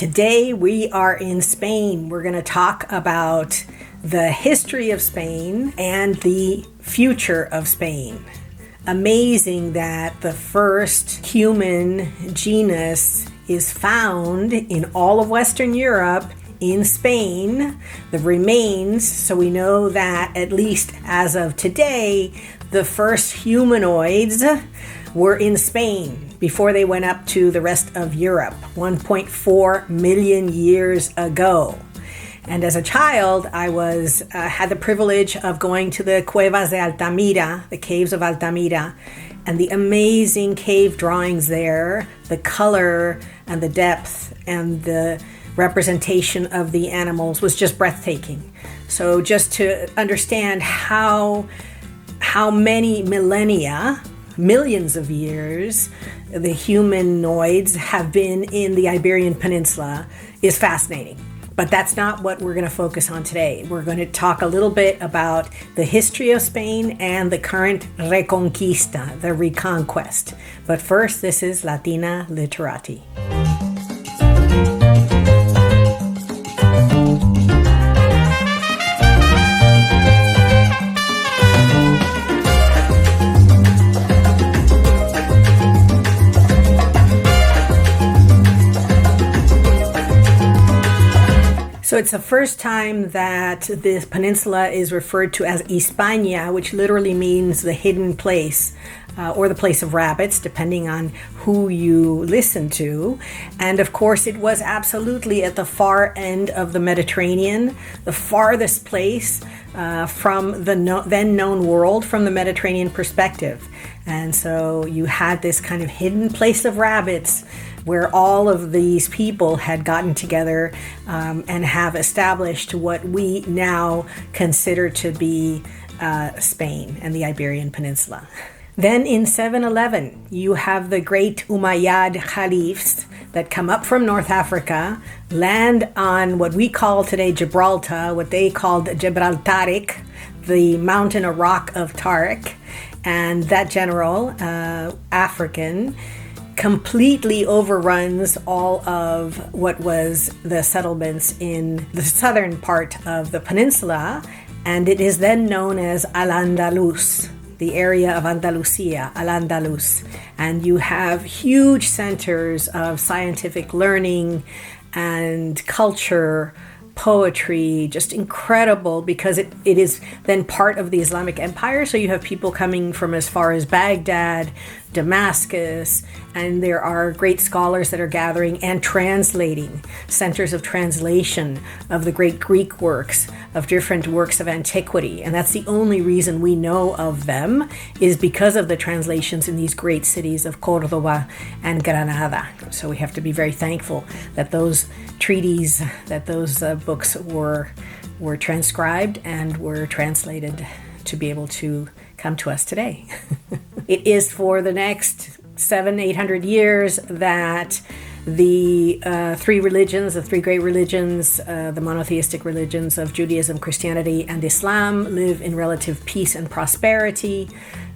Today we are in Spain. We're going to talk about the history of Spain and the future of Spain. Amazing that the first human genus is found in all of Western Europe in Spain. The remains, so we know that at least as of today, the first humanoids were in Spain before they went up to the rest of Europe 1.4 million years ago. And as a child, I had the privilege of going to the Cuevas de Altamira, the caves of Altamira, and the amazing cave drawings there, the color and the depth and the representation of the animals was just breathtaking. So just to understand how many millennia, millions of years, the humanoids have been in the Iberian Peninsula is fascinating. But that's not what we're going to focus on today. We're going to talk a little bit about the history of Spain and the current Reconquista, the reconquest. But first, this is Latina Literati. So it's the first time that this peninsula is referred to as Hispania, which literally means the hidden place or the place of rabbits, depending on who you listen to. And of course, it was absolutely at the far end of the Mediterranean, the farthest place from the then known world from the Mediterranean perspective. And so you had this kind of hidden place of rabbits where all of these people had gotten together and have established what we now consider to be Spain and the Iberian Peninsula. Then in 711, you have the great Umayyad Caliphs that come up from North Africa, land on what we call today Gibraltar, what they called Gibraltaric, the mountain or rock of Tariq, and that general, African, completely overruns all of what was the settlements in the southern part of the peninsula, and it is then known as Al-Andalus, the area of Andalusia, Al-Andalus. And you have huge centers of scientific learning and culture, poetry, just incredible, because it is then part of the Islamic Empire. So you have people coming from as far as Baghdad, Damascus, and there are great scholars that are gathering and translating, centers of translation of the great Greek works, of different works of antiquity. And that's the only reason we know of them, is because of the translations in these great cities of Cordoba and Granada. So we have to be very thankful that those treaties, that those books were transcribed and were translated to be able to come to us today. It is for the next 700-800 years that the three great religions, the monotheistic religions of Judaism, Christianity, and Islam, live in relative peace and prosperity.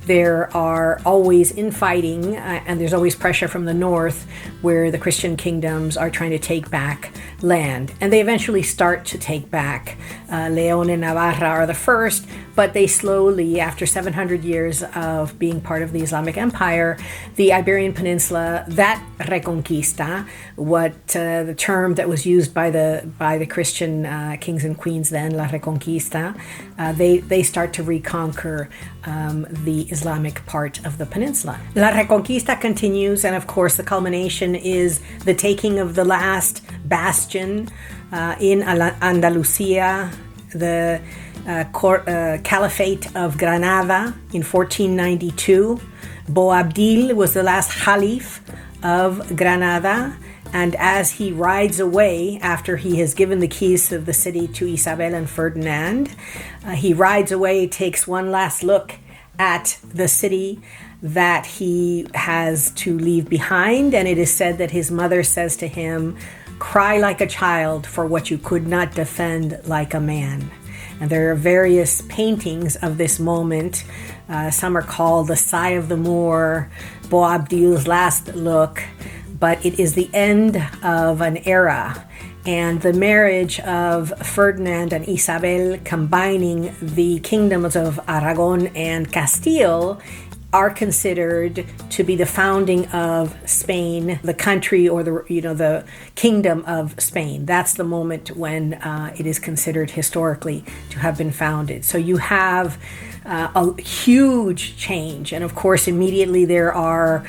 There are always infighting, and there's always pressure from the north, where the Christian kingdoms are trying to take back land. And they eventually start to take back. León and Navarra are the first, but they slowly, after 700 years of being part of the Islamic Empire, the Iberian Peninsula, that Reconquista, the term that was used by the Christian kings and queens then, La Reconquista, they start to reconquer the Islamic part of the peninsula. La Reconquista continues, and of course the culmination is the taking of the last bastion in Andalusia, the Caliphate of Granada in 1492. Boabdil was the last Caliph of Granada, and as he rides away after he has given the keys of the city to Isabel and Ferdinand, he rides away, takes one last look at the city that he has to leave behind, and it is said that his mother says to him, "Cry like a child for what you could not defend like a man." And there are various paintings of this moment. Some are called The Sigh of the Moor, Boabdil's Last Look. but it is the end of an era. And the marriage of Ferdinand and Isabel, combining the kingdoms of Aragon and Castile, are considered to be the founding of Spain, the country, or the kingdom of Spain. That's the moment when it is considered historically to have been founded. So you have a huge change, and of course immediately there are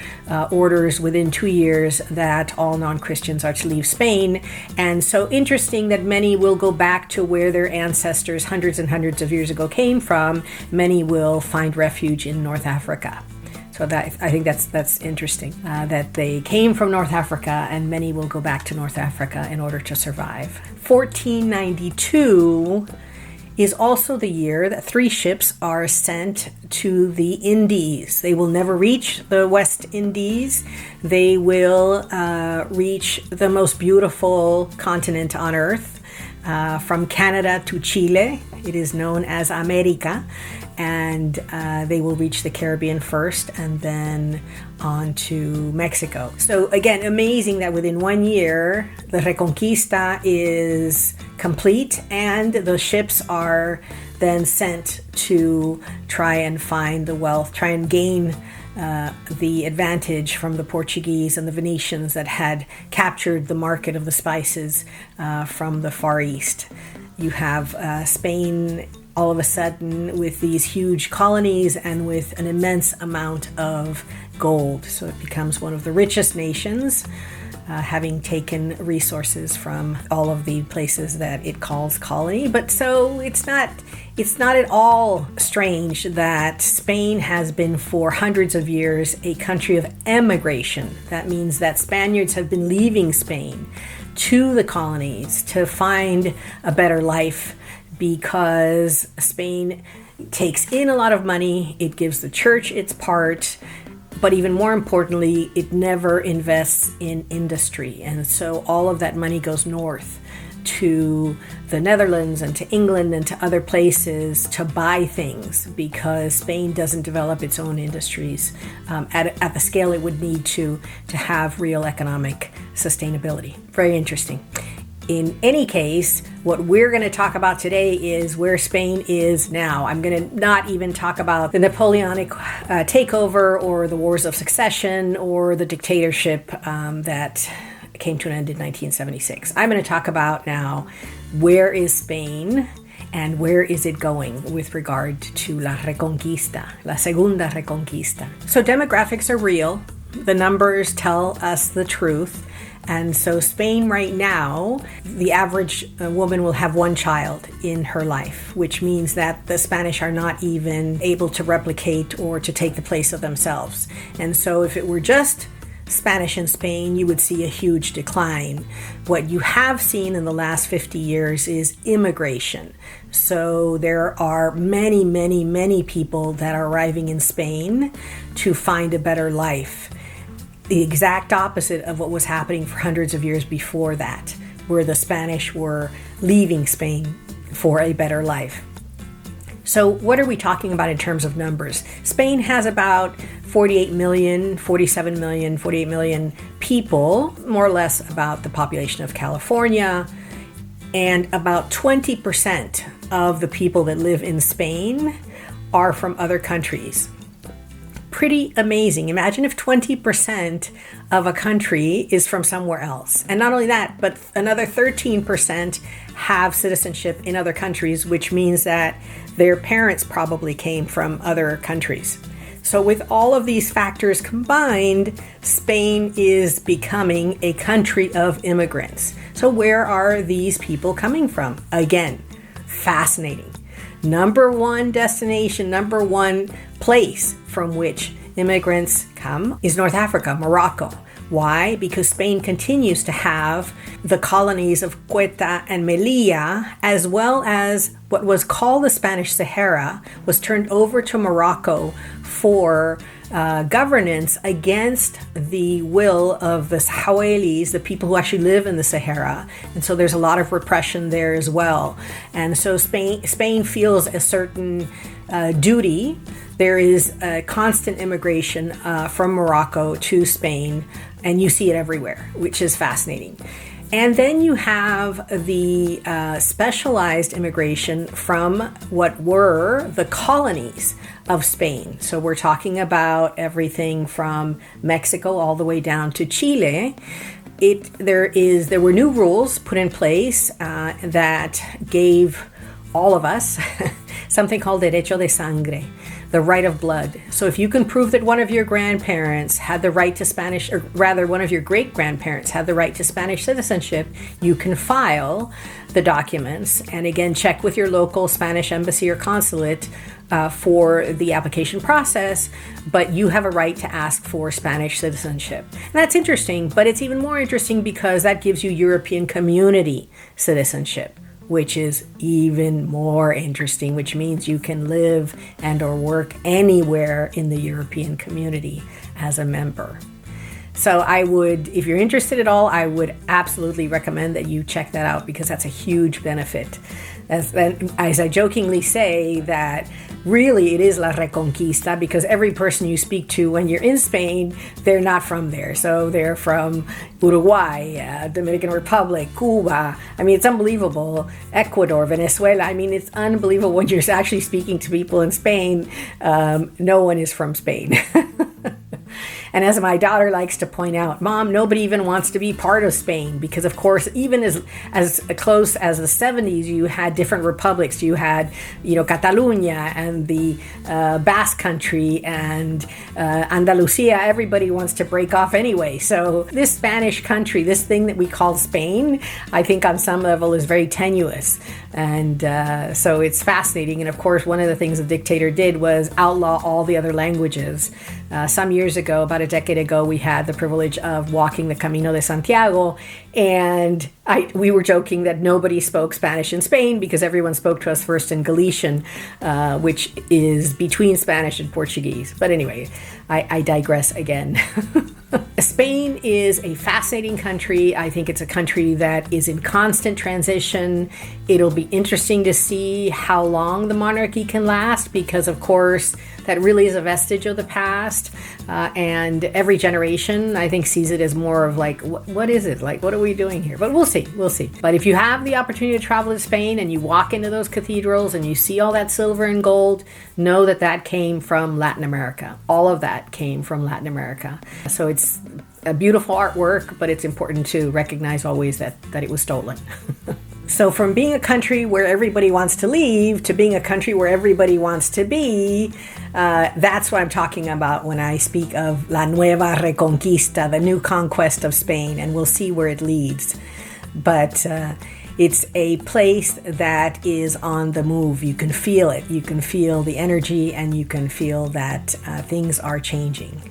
orders within 2 years that all non-Christians are to leave Spain. And so interesting that many will go back to where their ancestors hundreds and hundreds of years ago came from. Many will find refuge in North Africa. So that, I think that's interesting, that they came from North Africa, and many will go back to North Africa in order to survive. 1492 is also the year that 3 ships are sent to the Indies. They will never reach the West Indies. They will reach the most beautiful continent on Earth, from Canada to Chile. It is known as America. And they will reach the Caribbean first and then on to Mexico. So again, amazing that within 1 year, the Reconquista is complete and the ships are then sent to try and find the wealth, try and gain the advantage from the Portuguese and the Venetians that had captured the market of the spices from the Far East. You have Spain all of a sudden with these huge colonies and with an immense amount of gold. So it becomes one of the richest nations, having taken resources from all of the places that it calls colony. But so it's not at all strange that Spain has been for hundreds of years a country of emigration. That means that Spaniards have been leaving Spain to the colonies to find a better life, because Spain takes in a lot of money, it gives the church its part, but even more importantly, it never invests in industry. And so all of that money goes north to the Netherlands and to England and to other places to buy things, because Spain doesn't develop its own industries at the scale it would need to have real economic sustainability. Very interesting. In any case, what we're going to talk about today is where Spain is now. I'm going to not even talk about the Napoleonic takeover or the wars of succession or the dictatorship that came to an end in 1976. I'm going to talk about now where is Spain and where is it going with regard to La Reconquista, La Segunda Reconquista. So demographics are real. The numbers tell us the truth. And so Spain right now, the average woman will have 1 child in her life, which means that the Spanish are not even able to replicate or to take the place of themselves. And so if it were just Spanish in Spain, you would see a huge decline. What you have seen in the last 50 years is immigration. So there are many, many, many people that are arriving in Spain to find a better life. The exact opposite of what was happening for hundreds of years before that, where the Spanish were leaving Spain for a better life. So what are we talking about in terms of numbers? Spain has about 48 million, 47 million, 48 million people, more or less about the population of California, and about 20% of the people that live in Spain are from other countries. Pretty amazing. Imagine if 20% of a country is from somewhere else. And not only that, but another 13% have citizenship in other countries, which means that their parents probably came from other countries. So with all of these factors combined, Spain is becoming a country of immigrants. So where are these people coming from? Again, fascinating. Number one destination, number one place from which immigrants come is North Africa, Morocco. Why? Because Spain continues to have the colonies of Ceuta and Melilla, as well as what was called the Spanish Sahara, was turned over to Morocco for governance against the will of the Sahawalis, the people who actually live in the Sahara. And so there's a lot of repression there as well. And so Spain feels a certain duty. There is a constant immigration from Morocco to Spain, and you see it everywhere, which is fascinating. And then you have the specialized immigration from what were the colonies of Spain. So we're talking about everything from Mexico all the way down to Chile. There were new rules put in place that gave all of us something called derecho de sangre, the right of blood. So if you can prove that one of your grandparents had the right to Spanish, or rather one of your great-grandparents had the right to Spanish citizenship, you can file the documents and again check with your local Spanish embassy or consulate for the application process, but you have a right to ask for Spanish citizenship. And that's interesting, but it's even more interesting because that gives you European Community citizenship, which is even more interesting, which means you can live and or work anywhere in the European Community as a member. So I would, if you're interested at all, I would absolutely recommend that you check that out because that's a huge benefit. As I jokingly say that really it is La Reconquista because every person you speak to when you're in Spain, they're not from there. So they're from Uruguay, Dominican Republic, Cuba. I mean, it's unbelievable. Ecuador, Venezuela. I mean, it's unbelievable when you're actually speaking to people in Spain. No one is from Spain. And as my daughter likes to point out, Mom, nobody even wants to be part of Spain because, of course, even as close as the 70s, you had different republics. You had, Catalonia and the Basque Country and Andalusia. Everybody wants to break off anyway. So this Spanish country, this thing that we call Spain, I think on some level is very tenuous. And so it's fascinating. And, of course, one of the things the dictator did was outlaw all the other languages. Some years ago, about a decade ago, we had the privilege of walking the Camino de Santiago, and we were joking that nobody spoke Spanish in Spain because everyone spoke to us first in Galician, which is between Spanish and Portuguese. But anyway, I digress again. Spain is a fascinating country. I think it's a country that is in constant transition. It'll be interesting to see how long the monarchy can last because, of course, that really is a vestige of the past. And every generation, I think, sees it as more of like, what is it? Like, what are we doing here? But we'll see. But if you have the opportunity to travel to Spain and you walk into those cathedrals and you see all that silver and gold, know that that came from Latin America. All of that came from Latin America. So it's a beautiful artwork, but it's important to recognize always that it was stolen. So from being a country where everybody wants to leave to being a country where everybody wants to be, that's what I'm talking about when I speak of La Nueva Reconquista, the new conquest of Spain, and we'll see where it leads. But it's a place that is on the move. You can feel it. You can feel the energy, and you can feel that things are changing.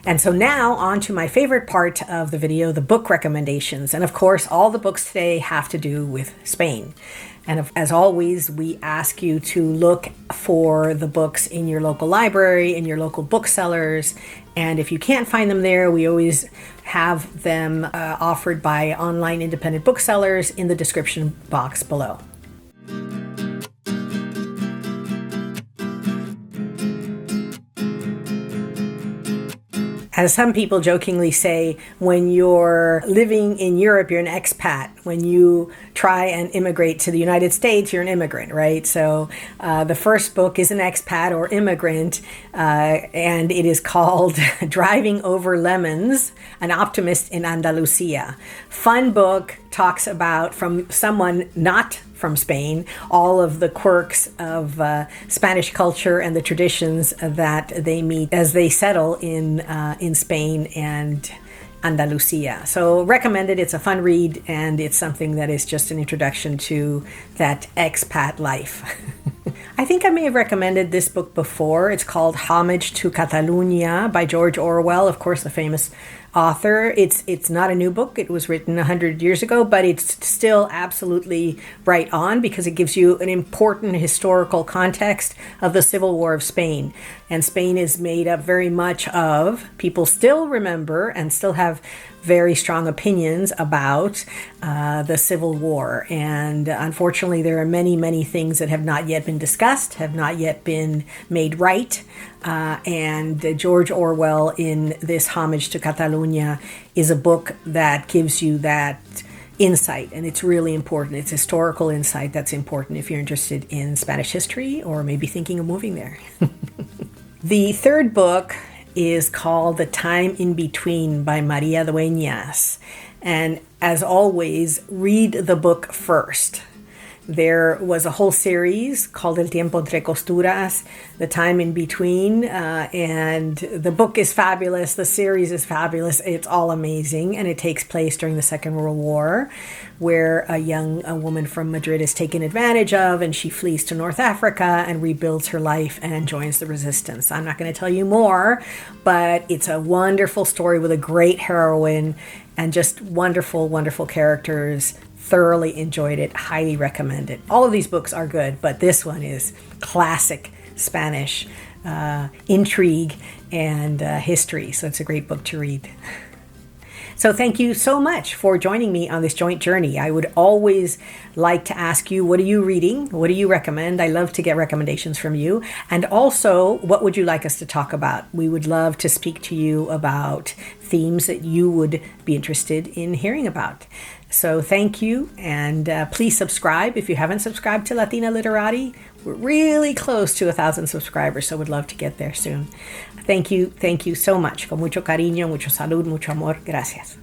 And so now on to my favorite part of the video, the book recommendations. And of course, all the books today have to do with Spain. And as always, we ask you to look for the books in your local library, in your local booksellers. And if you can't find them there, we always have them offered by online independent booksellers in the description box below. As some people jokingly say, when you're living in Europe, you're an expat. When you try and immigrate to the United States, you're an immigrant, right? So the first book is an expat or immigrant, and it is called Driving Over Lemons, An Optimist in Andalusia. Fun book, talks about, from someone not from Spain, all of the quirks of Spanish culture and the traditions that they meet as they settle in Spain and Andalusia. So recommended. It's a fun read, and it's something that is just an introduction to that expat life. I think I may have recommended this book before. It's called Homage to Catalonia by George Orwell, of course, the famous author. It's not a new book. It was written 100 years ago, but it's still absolutely right on because it gives you an important historical context of the Civil War of Spain. And Spain is made up very much of people still remember and still have very strong opinions about the Civil War. And unfortunately, there are many, many things that have not yet been discussed, have not yet been made right. And George Orwell, in this Homage to Catalonia, is a book that gives you that insight, and it's really important. It's historical insight that's important if you're interested in Spanish history or maybe thinking of moving there. The third book is called The Time in Between by Maria Dueñas. And as always, read the book first. There was a whole series called El Tiempo Entre Costuras, The Time in Between, and the book is fabulous. The series is fabulous. It's all amazing, and it takes place during the Second World War, where a woman from Madrid is taken advantage of, and she flees to North Africa and rebuilds her life and joins the resistance. I'm not going to tell you more, but it's a wonderful story with a great heroine and just wonderful, wonderful characters. Thoroughly enjoyed it. Highly recommend it. All of these books are good, but this one is classic Spanish intrigue and history. So it's a great book to read. So thank you so much for joining me on this joint journey. I would always like to ask you, what are you reading? What do you recommend? I love to get recommendations from you. And also, what would you like us to talk about? We would love to speak to you about themes that you would be interested in hearing about. So thank you, and please subscribe if you haven't subscribed to Latina Literati. We're really close to 1,000 subscribers, so would love to get there soon. Thank you so much. Con mucho cariño, mucho salud, mucho amor. Gracias.